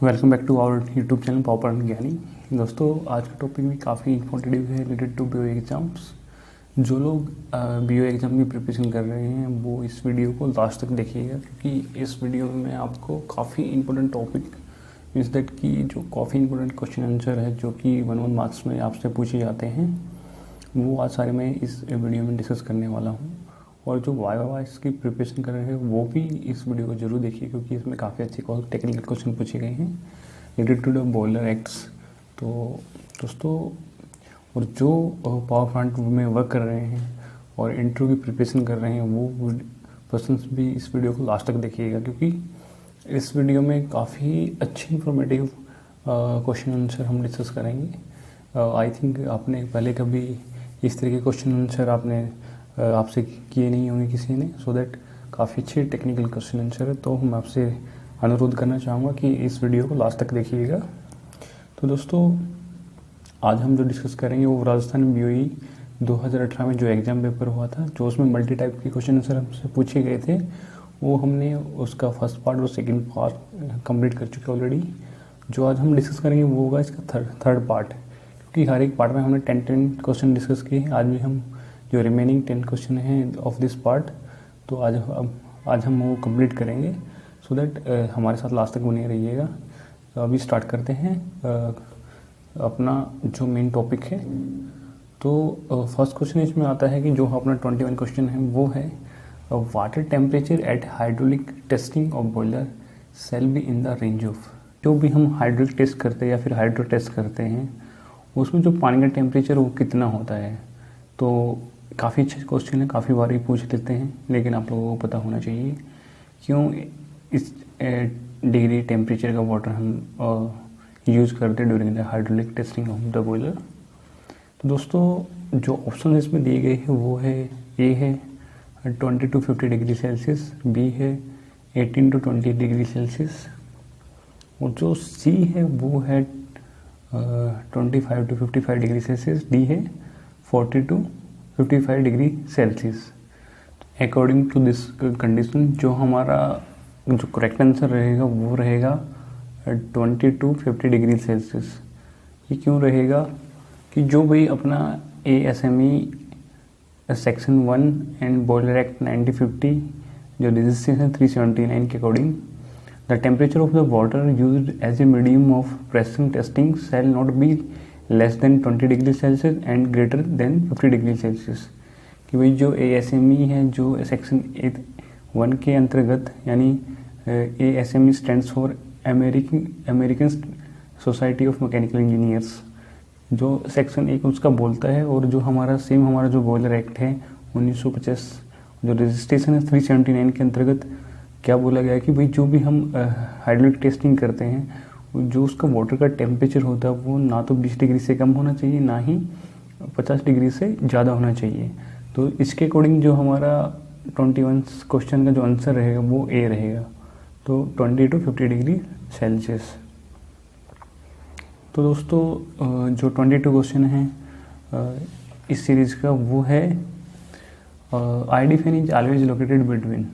Welcome back to our YouTube channel popper and Gyani. दोस्तों, आज का टॉपिक भी काफ़ी इंफॉर्मेटिव है रिलेटेड टू बीओ एग्ज़ाम्स। जो लोग बीओ एग्ज़ाम की प्रिपरेशन कर रहे हैं वो इस वीडियो को लास्ट तक देखिएगा, क्योंकि इस वीडियो में मैं आपको काफ़ी इंपॉर्टेंट टॉपिक मीन्स दैट कि जो काफ़ी इंपॉर्टेंट क्वेश्चन आंसर है जो कि 1 मार्क्स में आपसे पूछे जाते हैं वो आज सारे मैं इस वीडियो में डिस्कस करने वाला हूँ। और जो वाइस की प्रिपरेशन कर रहे हैं वो भी इस वीडियो को जरूर देखिए, क्योंकि इसमें काफ़ी अच्छे टेक्निकल क्वेश्चन पूछे गए हैं related to the boiler acts. तो दोस्तों, और जो पावर प्लांट में वर्क कर रहे हैं और इंटरव्यू की प्रिपरेशन कर रहे हैं वो पर्सन्स भी इस वीडियो को लास्ट तक देखिएगा, क्योंकि इस वीडियो में काफ़ी अच्छे इंफॉर्मेटिव क्वेश्चन आंसर हम डिस्कस करेंगे। आई थिंक आपने पहले कभी इस तरह के क्वेश्चन आंसर आपसे किए नहीं होंगे किसी ने, सो दैट काफ़ी अच्छे टेक्निकल क्वेश्चन आंसर है। तो मैं आपसे अनुरोध करना चाहूँगा कि इस वीडियो को लास्ट तक देखिएगा। तो दोस्तों, आज हम जो डिस्कस करेंगे वो राजस्थान बीओई 2018 में जो एग्ज़ाम पेपर हुआ था, जो उसमें मल्टी टाइप के क्वेश्चन आंसर हमसे पूछे गए थे, वो हमने उसका फर्स्ट पार्ट और सेकंड पार्ट कंप्लीट कर चुके ऑलरेडी। जो आज हम डिस्कस करेंगे वो होगा इसका थर्ड पार्ट, क्योंकि हर एक पार्ट में हमने 10 क्वेश्चन डिस्कस किए हैं। आज भी हम जो रिमेनिंग 10 क्वेश्चन हैं ऑफ दिस पार्ट, तो आज हम वो कंप्लीट करेंगे, सो दैट हमारे साथ लास्ट तक बने रहिएगा। तो अभी स्टार्ट करते हैं अपना जो मेन टॉपिक है। तो फर्स्ट क्वेश्चन इसमें आता है कि जो अपना 21 क्वेश्चन है वो है water temperature at hydraulic testing of boiler shall be in the range of. जो भी हम हाइड्रोलिक टेस्ट करते हैं या फिर हाइड्रो टेस्ट करते हैं उसमें जो पानी का टेम्परेचर वो कितना होता है। तो काफ़ी अच्छे क्वेश्चन है, काफ़ी बार ही पूछ लेते हैं, लेकिन आप लोगों को पता होना चाहिए क्यों इस डिग्री टेम्परेचर का वाटर हम यूज़ करते हैं during the hydraulic testing of the boiler. तो दोस्तों, जो ऑप्शन इसमें दिए गए हैं वो है ए है 20 to 50 डिग्री सेल्सियस, बी है 18 to 20 डिग्री सेल्सियस, और जो सी है वो है 25 to 55 डिग्री सेल्सियस, डी है 40 to 55 degree Celsius. According to this condition जो हमारा जो करेक्ट आंसर रहेगा वो रहेगा 20 to 50 डिग्री सेल्सियस। ये क्यों रहेगा कि जो भाई अपना ASME section 1 and boiler act 1950 जो रजिस्ट्रेशन 379 के according the temperature of the water used as a medium of pressure testing shall not be less than 20 degree Celsius and greater than 50 degree Celsius. कि भाई जो ASME है जो section 1 के अंतर्गत, यानी ASME stands for American society of mechanical engineers, जो section 1 उसका बोलता है, और जो हमारा जो बॉयलर एक्ट है 1950 जो रजिस्ट्रेशन है 379 के अंतर्गत क्या बोला गया है कि भाई जो भी हम हाइड्रोलिक टेस्टिंग करते हैं जो उसका वाटर का टेम्परेचर होता है वो ना तो 20 डिग्री से कम होना चाहिए ना ही 50 डिग्री से ज़्यादा होना चाहिए। तो इसके अकॉर्डिंग जो हमारा 21 क्वेश्चन का जो आंसर रहेगा वो ए रहेगा, तो 20 to 50 डिग्री सेल्सियस। तो दोस्तों, जो 22 क्वेश्चन है इस सीरीज़ का वो है ID fan is always located between.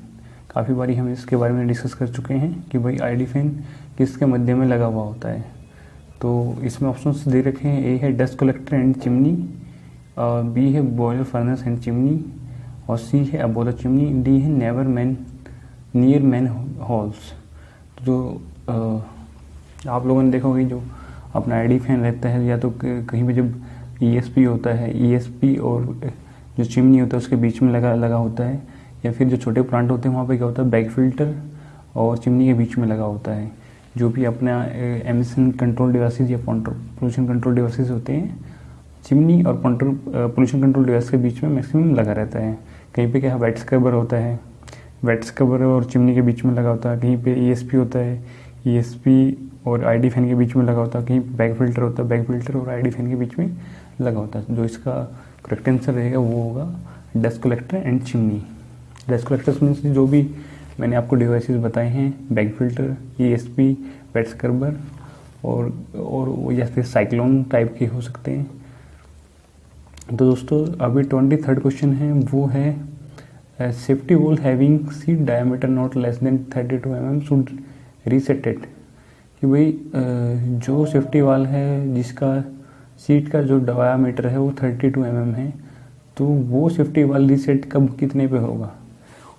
काफ़ी बारी हम इसके बारे में डिस्कस कर चुके हैं कि भाई ID फैन किसके मध्य में लगा हुआ होता है। तो इसमें ऑप्शंस दे रखे हैं, ए है dust collector and chimney, B है बॉयलर फर्नेस एंड चिमनी, और सी है अबोव द चिमनी, डी है नियर मैन हॉल्स। जो आप लोगों ने देखा होगा जो अपना ID फैन रहता है या तो कहीं भी जब ESP होता है, ESP और जो चिमनी होता है उसके बीच में लगा होता है, या फिर जो छोटे प्लांट होते हैं वहाँ पे क्या होता है बैक फिल्टर और चिमनी के बीच में लगा होता है। जो भी अपना एमिशन कंट्रोल डिवाइसेस या पोल्यूशन कंट्रोल डिवाइसेस होते हैं चिमनी और पोल्यूशन कंट्रोल डिवाइस के बीच में मैक्सिमम लगा रहता है। कहीं पे क्या है वेट स्क्रबर होता है, वेट स्क्रबर और चिमनी के बीच में लगा होता है, कहीं पे ESP होता है, ESP और ID फैन के बीच में लगा होता है, कहीं बैक फिल्टर होता है, बैक फिल्टर और ID फैन के बीच में लगा होता है। जो इसका करेक्ट आंसर रहेगा वो होगा dust collector and chimney. Dust collectors means जो भी मैंने आपको डिवाइसेस बताए हैं, bag filter, ESP, wet scrubber और या फिर साइक्लोन टाइप के हो सकते हैं। तो दोस्तों, अभी 23rd क्वेश्चन है वो है safety wall having seat diameter not less than 32 mm should reset it. कि भाई जो सेफ्टी वाल है जिसका सीट का जो डायामीटर है वो 32 mm है, तो वो सेफ्टी वाल रीसेट कब कितने पे होगा।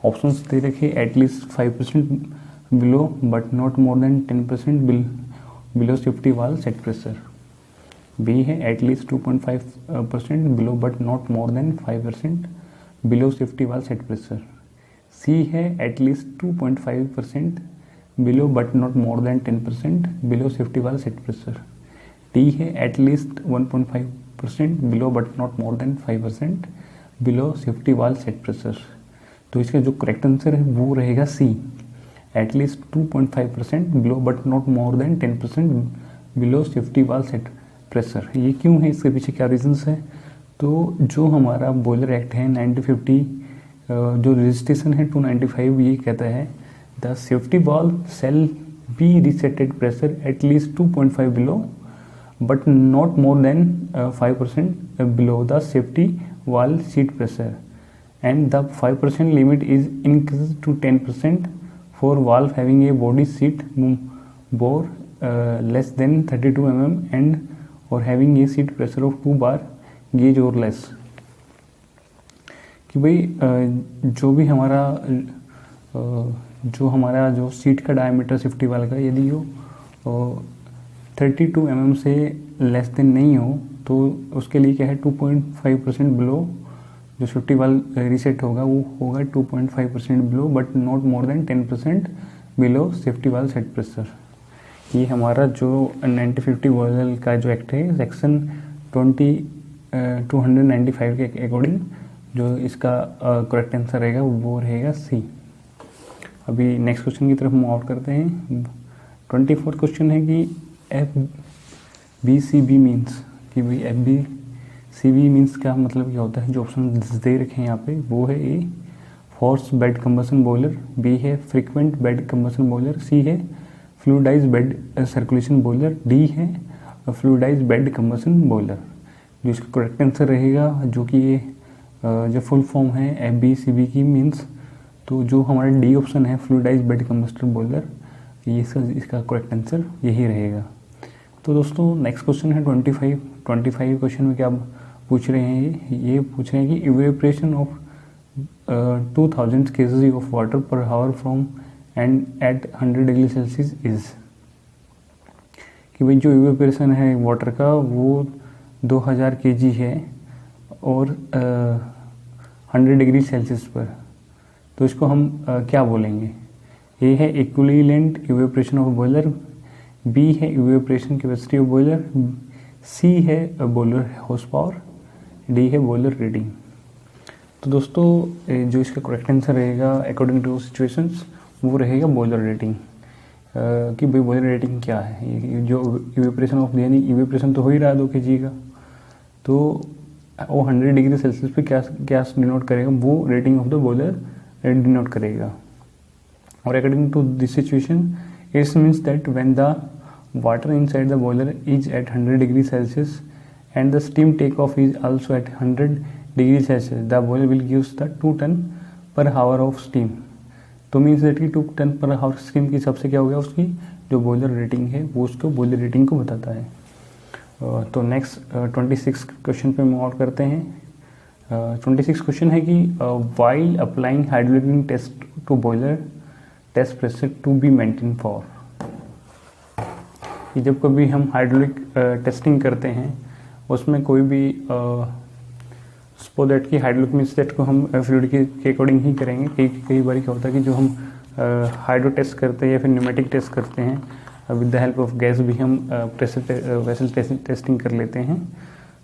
ऑप्शंस दे रखे at least 5% below but not more than 10% below safety valve set pressure. B है at least 2.5% below but not more than 5% below safety valve set pressure. सी है at least 2.5% below but not more than 10% below safety valve set pressure. D है at least 1.5% below but not more than 5% below safety valve set pressure. तो इसका जो correct answer है वो रहेगा सी, at least 2.5% below but not more than 10% below safety valve set pressure. ये क्यों है, इसके पीछे क्या रीजंस है। तो जो हमारा बॉयलर एक्ट है 1950, जो रजिस्ट्रेशन है 295, ये कहता है the safety valve shall be reseated pressure at least 2.5 below but not more than 5% below the safety valve seat pressure and the 5% limit is increased to 10% for valve having a body seat bore less than 32 mm and or having a seat pressure of 2 bar gauge or less। कि भाई जो भी हमारा जो seat का diameter safety वाल का यदि वो 32 mm से लेस देन नहीं हो तो उसके लिए क्या है 2.5% बिलो जो सेफ्टी वाल रीसेट होगा वो होगा 2.5% below but not more than 10% below safety valve set pressure. ये हमारा जो 1950 वर्जन का जो एक्ट है सेक्शन 295 के अकॉर्डिंग जो इसका करेक्ट आंसर रहेगा वो रहेगा सी। अभी नेक्स्ट क्वेश्चन की तरफ मूव आउट करते हैं। 24th क्वेश्चन है कि FBCB मीन्स, कि भाई FBCB मीन्स क्या मतलब क्या होता है। जो ऑप्शन दे रखे हैं यहाँ पे वो है A force bed combustion boiler, B है frequent bed combustion boiler, C है fluidise bed circulation boiler, D है फ्लूइडाइज बेड कंबसन बॉयलर। जो इसका करेक्ट आंसर रहेगा जो कि ये जो फुल फॉर्म है FBCB की मीन्स, तो जो हमारा डी ऑप्शन है फ्लूइडाइज बेड कंबसन बॉयलर, ये इसका करेक्ट आंसर यही रहेगा। तो दोस्तों नेक्स्ट क्वेश्चन है 25 क्वेश्चन में क्या पूछ रहे हैं, ये पूछ रहे हैं कि evaporation of 2000 kg of water per hour from and at 100 degree Celsius is. कि भाई जो इवेपोरेशन है वाटर का वो 2000 kg है और 100 डिग्री सेल्सियस पर, तो इसको हम क्या बोलेंगे। ए है equivalent evaporation of boiler, B है evaporation capacity of boiler, C है बॉयलर हॉर्स पावर, डी है बॉयलर रेटिंग। तो दोस्तों जो इसका करेक्ट आंसर रहेगा अकॉर्डिंग टू सिचुएशंस वो रहेगा बॉयलर रेटिंग। कि भाई बॉयलर रेटिंग क्या है, जो इवेपोरेशन ऑफ यानी इवेपोरेशन तो हो ही रहा है 2 kg का, तो वो 100 डिग्री सेल्सियस पे क्या डिनोट करेगा, वो rating of the boiler denote करेगा। और according to this situation it means that when the water inside the boiler is at 100 degree Celsius and the steam takeoff is also at 100 degree Celsius, the boiler will give the 2 ton per hour of steam। तो means that कि 2 ton per hour steam के हिसाब से क्या हो गया, उसकी जो बॉयलर रेटिंग है वो उसको बॉयलर रेटिंग को बताता है। तो नेक्स्ट 26 क्वेश्चन पे मूव आउट करते हैं। 26 क्वेश्चन है कि while applying hydraulic test to boiler test pressure to be maintain for. कि जब कभी हम हाइड्रोलिक टेस्टिंग करते हैं उसमें कोई भी सपोज दैट कि हाइड्रोलिक मीन्स दैट को हम फ्लूइड के अकॉर्डिंग ही करेंगे। कई बार क्या होता है कि जो हम हाइड्रो टेस्ट करते हैं या फिर न्यूमेटिक टेस्ट करते हैं with the help of gas भी हम प्रेशर वेसल टेस्टिंग कर लेते हैं,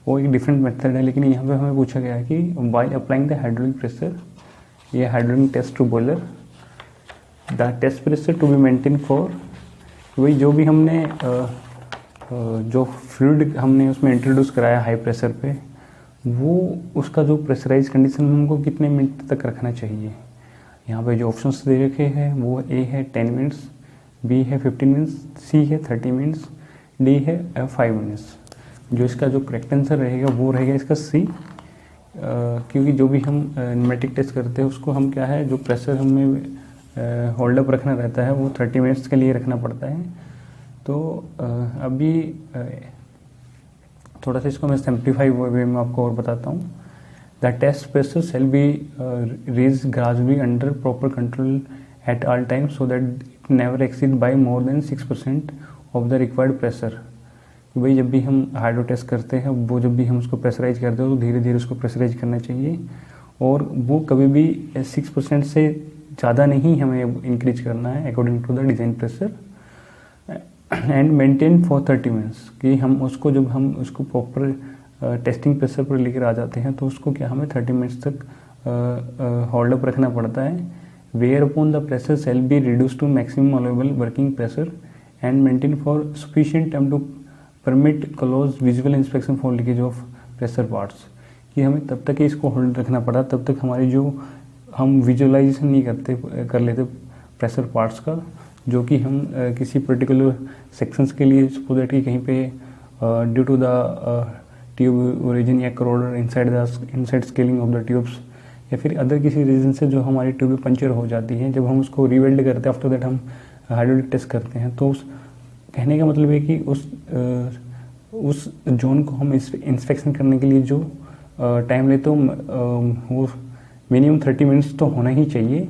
वो एक डिफरेंट मेथड है। लेकिन यहाँ पे हमें पूछा गया है कि while applying the hydraulic pressure या hydraulic test to boiler the test pressure to be maintain for. वही जो भी हमने जो फ्लूइड हमने उसमें इंट्रोड्यूस कराया हाई प्रेशर पे, वो उसका जो प्रेशराइज कंडीशन हमको कितने मिनट तक रखना चाहिए। यहाँ पे जो ऑप्शंस दे रखे हैं वो ए है 10 मिनट्स, बी है 15 मिनट्स, सी है 30 मिनट्स, डी है 5 मिनट्स। जो इसका जो करेक्ट आंसर रहेगा वो रहेगा इसका सी, क्योंकि जो भी हम न्यूमेटिक टेस्ट करते हैं उसको हम क्या है जो प्रेशर हमें होल्ड अप रखना रहता है वो 30 मिनट्स के लिए रखना पड़ता है। तो अभी थोड़ा सा इसको मैं सिंप्लीफाई वे में आपको और बताता हूँ। The test pressure shall be raise gradually under proper control at all time so that it never exceed by more than 6% of the required pressure. भाई जब भी हम हाइड्रो टेस्ट करते हैं, वो जब भी हम उसको प्रेशराइज करते हैं तो धीरे धीरे उसको प्रेशराइज करना चाहिए, और वो कभी भी 6% से ज़्यादा नहीं हमें इंक्रीज करना है according to the design pressure, and maintain for 30 minutes. कि हम उसको जब हम उसको प्रॉपर टेस्टिंग प्रेशर पर लेकर आ जाते हैं तो उसको क्या हमें 30 मिनट्स तक होल्ड अप रखना पड़ता है। Whereupon the pressure shall be reduce to maximum allowable working pressure and maintain for sufficient time to permit close visual inspection for leakage of pressure parts. कि हमें तब तक ही इसको होल्ड रखना पड़ा, तब तक हमारी जो हम विजुअलाइजेशन नहीं कर लेते प्रेशर पार्ट्स का, जो कि हम किसी पर्टिकुलर सेक्शंस के लिए सपोज दैट कि कहीं पे due to the tube origin या corroder inside scaling of the tubes, या फिर अदर किसी रीज़न से जो हमारी ट्यूब पंचर हो जाती है, जब हम उसको रीवेल्ड करते हैं आफ्टर दैट हम हाइड्रोलिक टेस्ट करते हैं, तो उस कहने का मतलब है कि उस जोन को हम इंस्पेक्शन करने के लिए जो टाइम लेते हो वो मिनिमम 30 मिनट्स तो होना ही चाहिए।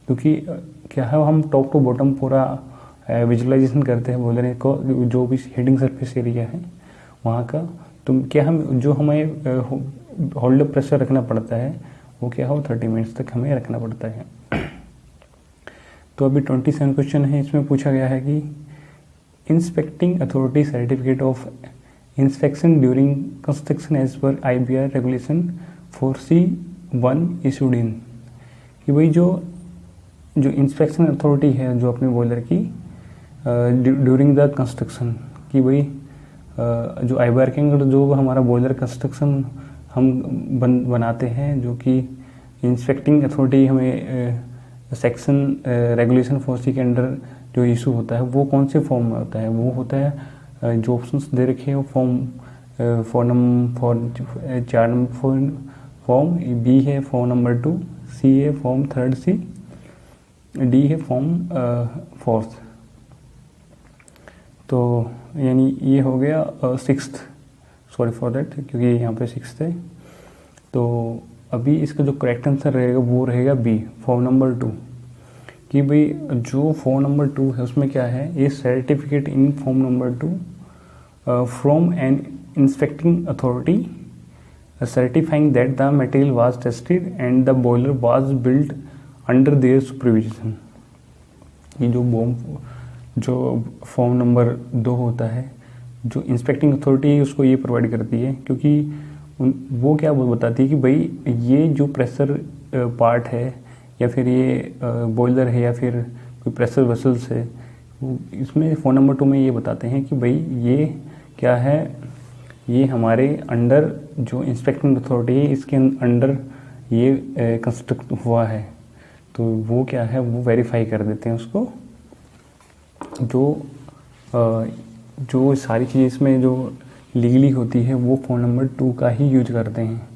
क्योंकि क्या है, हम टॉप टू बॉटम पूरा विजुअलाइजेशन करते हैं बॉयलर को, जो भी हेडिंग सरफेस एरिया है वहाँ का, तो क्या हम जो हमें होल्ड प्रेशर रखना पड़ता है वो क्या हो 30 मिनट्स तक हमें रखना पड़ता है। तो अभी 27 क्वेश्चन है, इसमें पूछा गया है कि inspecting authority certificate of inspection during construction as per IBR regulation 4C1 issued in. कि भाई जो इंस्पेक्शन अथॉरिटी है जो अपने बॉयलर की ड्यूरिंग द कंस्ट्रक्शन, कि भाई जो IBR के अंदर जो हमारा बॉयलर कंस्ट्रक्शन हम बनाते हैं, जो कि इंस्पेक्टिंग अथॉरिटी हमें सेक्शन रेगुलेशन 4C के अंडर जो इशू होता है वो कौन से फॉर्म में होता है, वो होता है जो ऑप्शंस दे रखे हैं फॉर्म B है फॉर्म नंबर 2, C है फॉर्म 3rd C, D है फॉर्म 4th। तो यानी ये हो गया 6th, सॉरी फॉर दैट क्योंकि यहाँ पे 6th है। तो अभी इसका जो करेक्ट आंसर रहेगा वो रहेगा B फॉर्म नंबर 2। कि भाई जो फॉर्म नंबर 2 है उसमें क्या है, ये certificate in form number 2 from an inspecting authority certifying that the material was tested and the boiler was built under their supervision. ये जो फॉर्म नंबर 2 होता है, जो इंस्पेक्टिंग अथॉरिटी है उसको ये प्रोवाइड करती है, क्योंकि वो क्या बताती है कि भाई ये जो प्रेशर पार्ट है या फिर ये बॉयलर है या फिर कोई प्रेशर वेसल्स है, इसमें फॉर्म नंबर 2 में ये बताते हैं कि भाई ये क्या है, ये हमारे अंडर जो इंस्पेक्टिंग अथॉरिटी है इसके अंडर ये कंस्ट्रक्ट हुआ है। तो वो क्या है, वो वेरीफाई कर देते हैं उसको। जो सारी चीज़ इसमें जो लीगली होती है वो फॉर्म नंबर 2 का ही यूज करते हैं,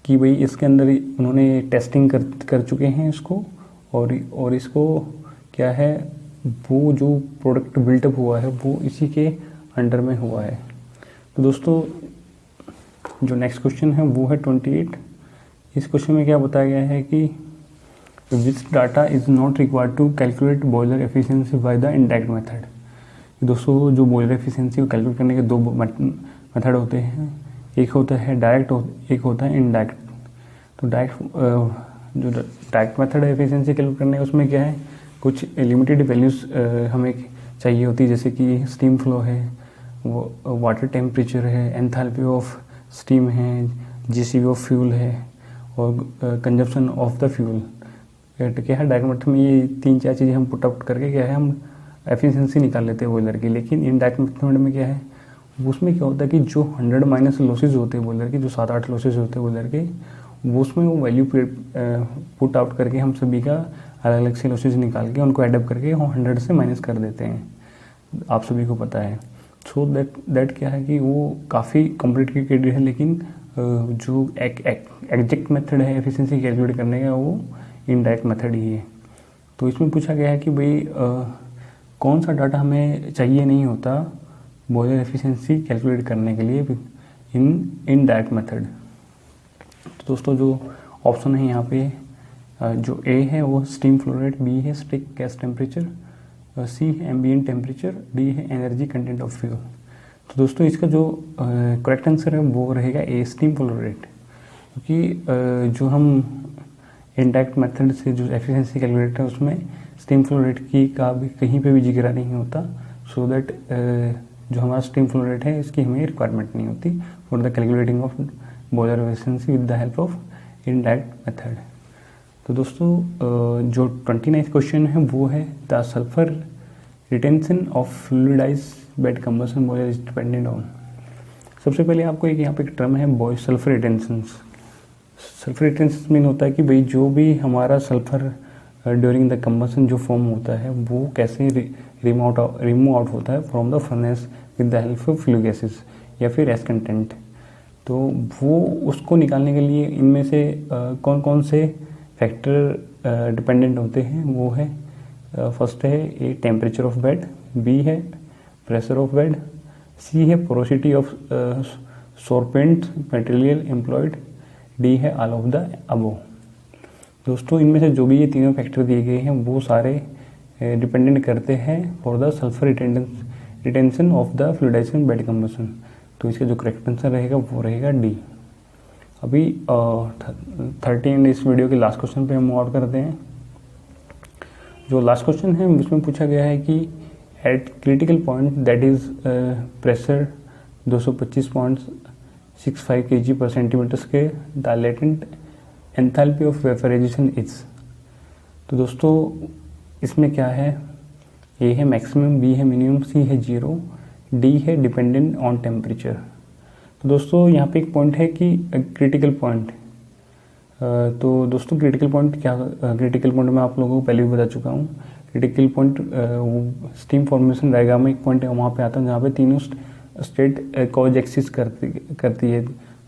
कि भाई इसके अंदर उन्होंने टेस्टिंग कर चुके हैं इसको, और इसको क्या है, वो जो प्रोडक्ट बिल्टअप हुआ है वो इसी के अंडर में हुआ है। तो दोस्तों जो नेक्स्ट क्वेश्चन है वो है 28। इस क्वेश्चन में क्या बताया गया है कि which data is not required to calculate boiler efficiency by the indirect method. दोस्तों जो बॉयलर एफिशिएंसी को कैलकुलेट करने के 2 मेथड होते हैं, एक होता है डायरेक्ट, एक होता है इनडायरेक्ट। तो जो डायरेक्ट मेथड है एफिशिएंसी कैलकुलेट करने का, उसमें क्या है, कुछ लिमिटेड वैल्यूज़ हमें चाहिए होती है, जैसे कि स्टीम फ्लो है, वो वाटर टेम्परेचर है, एंथैल्पी ऑफ स्टीम है, GCV ऑफ फ्यूल है, और कंजप्शन ऑफ द फ्यूल। क्या है, डायरेक्ट मेथड में ये 3-4 चीज़ें हम पुट आउट करके क्या है हम एफिशिएंसी निकाल लेते हैं बॉयलर की। लेकिन इनडायरेक्ट मेथड में क्या है, उसमें क्या होता है कि जो 100 माइनस लॉसेज होते हैं बॉयलर के, जो 7-8 लॉसेज होते हैं बॉयलर के, वो उसमें वो वैल्यू पुट आउट करके हम सभी का अलग अलग से लॉसेज निकाल के उनको एडअप करके हम 100 से माइनस कर देते हैं, आप सभी को पता है। सो दैट क्या है कि वो काफ़ी कॉम्प्लिकेटेड है, लेकिन जो एग्जैक्ट मेथड है एफिशिएंसी कैलकुलेट करने का वो इनडायरेक्ट मेथड ही है। तो इसमें पूछा गया है कि भाई कौन सा डाटा हमें चाहिए नहीं होता बॉयलर एफिशिएंसी कैलकुलेट करने के लिए इन दैट मेथड। तो दोस्तों जो ऑप्शन है यहाँ पे, जो ए है वो स्टीम फ्लो रेट, बी है स्टिक गैस टेम्परेचर, सी है एम्बिएंट टेम्परेचर, डी है एनर्जी कंटेंट ऑफ फ्यूल। तो दोस्तों इसका जो करेक्ट आंसर है वो रहेगा ए स्टीम फ्लो रेट, क्योंकि जो हम इंडायरेक्ट मेथड से जो एफिशिएंसी कैलकुलेट है उसमें स्टीम फ्लो रेट की का भी कहीं पे भी जिक्र नहीं होता। सो दैट जो हमारा स्टीम फ्लो रेट है इसकी हमें रिक्वायरमेंट नहीं होती for the calculating of boiler efficiency with the help of indirect method. तो दोस्तों जो 29 क्वेश्चन है वो है the sulphur retention of fluidised bed combustion boiler is dependent on. सबसे पहले आपको एक यहाँ पे एक टर्म है sulphur retention. Sulphur retention mean होता है कि भाई जो भी हमारा सल्फर ड्यूरिंग द कंबशन जो फॉर्म होता है वो कैसे रिमूव आउट होता है from the furnace with the help of flue gases या फिर एस कंटेंट। तो वो उसको निकालने के लिए इनमें से कौन कौन से फैक्टर डिपेंडेंट होते हैं वो है, फर्स्ट है A temperature of bed, B है प्रेशर ऑफ बेड, सी है porosity of sorbent material employed, D है ऑल ऑफ द अबव। दोस्तों इनमें से जो भी ये तीनों फैक्टर दिए गए हैं वो सारे डिपेंडेंट करते हैं for the sulphur retention of the fluidisation bed combustion. तो इसका जो करेक्ट आंसर रहेगा वो रहेगा डी। अभी 13 इस वीडियो के लास्ट क्वेश्चन पे हम मूव आउट करते हैं। जो लास्ट क्वेश्चन है उसमें पूछा गया है कि at critical point that is pressure 225.65 kg per centimetre square the latent enthalpy of vaporisation is. तो दोस्तों इसमें क्या है, ए है मैक्सिमम, बी है मिनिमम, सी है जीरो, डी है डिपेंडेंट ऑन टेम्परेचर। तो दोस्तों यहाँ पे एक पॉइंट है कि क्रिटिकल पॉइंट। तो दोस्तों क्रिटिकल पॉइंट क्या, क्रिटिकल पॉइंट मैं आप लोगों को पहले भी बता चुका हूँ। Critical point steam formation diagram में एक पॉइंट है वहाँ पे आता है जहाँ पे तीनों स्टेट कोज एक्सिस्ट करती है।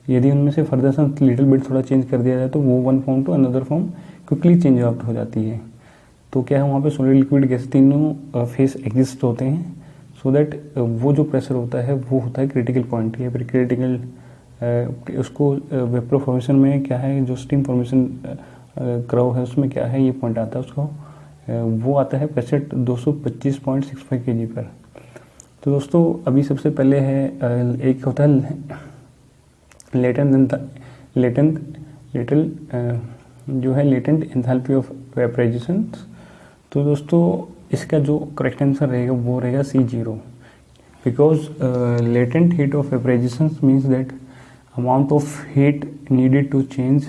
यदि उनमें से फर्दर सा लिटिल बिट थोड़ा चेंज कर दिया जाए तो वो one form to another form quickly change out हो जाती है। तो क्या है वहाँ पे सॉलिड लिक्विड गैस तीनों फेस एग्जिस्ट होते हैं। सो दैट वो जो प्रेशर होता है वो होता है क्रिटिकल पॉइंट या फिर क्रिटिकल उसको वेपर फॉर्मेशन में क्या है, जो स्टीम फॉर्मेशन कर्व है उसमें क्या है ये पॉइंट आता है उसको वो आता है प्रेशर 225.65 kg पर। तो दोस्तों अभी सबसे पहले है एक होता है लेटेंट जो है लेटेंट एंथैल्पी ऑफ वेपराइजेशन। तो दोस्तों इसका जो करेक्ट आंसर रहेगा वो रहेगा C zero, because latent heat of vaporisation means that amount of heat needed to change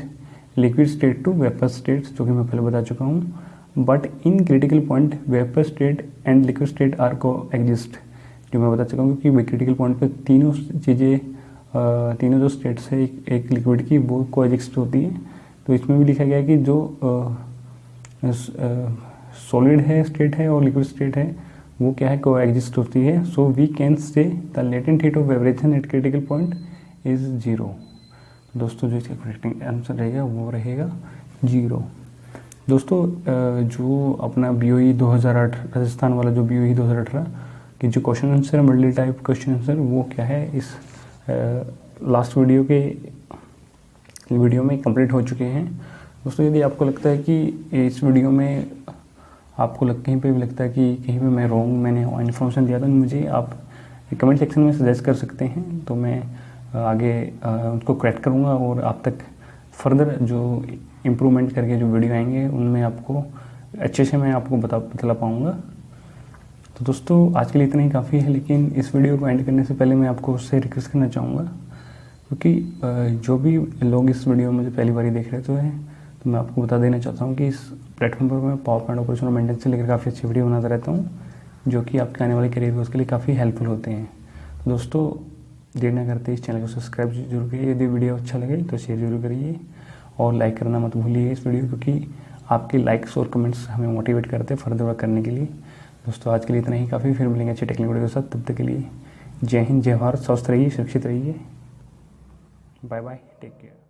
liquid state to vapour state, जो कि मैं पहले बता चुका हूँ। But in critical point vapour state and liquid state are coexist, जो मैं बता चुका हूँ क्योंकि क्रिटिकल पॉइंट पे तीनों चीज़ें तीनों जो स्टेट्स है एक लिक्विड की वो को एग्जिस्ट होती है। तो इसमें भी लिखा गया है कि जो सॉलिड है स्टेट है और लिक्विड स्टेट है वो क्या है को एग्जिस्ट होती है। So we can say the latent heat of vaporisation at critical point is zero. दोस्तों जो इसका करेक्ट आंसर रहेगा वो रहेगा जीरो। दोस्तों जो अपना BOE 2018 राजस्थान वाला जो BOE 2018 की जो क्वेश्चन आंसर है मल्टी टाइप क्वेश्चन आंसर वो क्या है इस लास्ट वीडियो में कंप्लीट हो चुके हैं। दोस्तों यदि आपको लगता है कि इस वीडियो में आपको कहीं पे भी लगता है कि कहीं पे मैं रॉन्ग मैंने इन्फॉर्मेशन दिया तो मुझे आप कमेंट सेक्शन में सजेस्ट कर सकते हैं, तो मैं आगे उसको करेक्ट करूँगा और आप तक फर्दर जो इम्प्रूवमेंट करके जो वीडियो आएंगे उनमें आपको अच्छे से मैं आपको बतला पाऊँगा। तो दोस्तों आज के लिए इतना ही काफ़ी है, लेकिन इस वीडियो को एंड करने से पहले मैं आपको उससे रिक्वेस्ट करना चाहूँगा, क्योंकि जो भी लोग इस वीडियो में मुझे पहली बार देख रहे तो मैं आपको बता देना चाहता हूँ कि इस प्लेटफॉर्म पर मैं पावर पॉइंट ऑपरेशन और मेंटेनेंस से लेकर काफ़ी अच्छी वीडियो बनाता रहता हूँ, जो कि आपके आने वाले करियर गोल्स के लिए काफ़ी हेल्पफुल होते हैं। तो दोस्तों देर न करते इस चैनल को सब्सक्राइब जरूर करिए, यदि वीडियो अच्छा लगे तो शेयर जरूर करिए और लाइक करना मत भूलिए इस वीडियो, क्योंकि आपके लाइक्स और कमेंट्स हमें मोटिवेट करते हैं फर्दर वर्क करने के लिए। दोस्तों आज के लिए इतना ही काफ़ी, फिर मिलेंगे अच्छे टेक्निकल वीडियो के साथ। तब तक के लिए जय हिंद, जय भारत, स्वस्थ रहिए, सुरक्षित रहिए, बाय बाय, टेक केयर।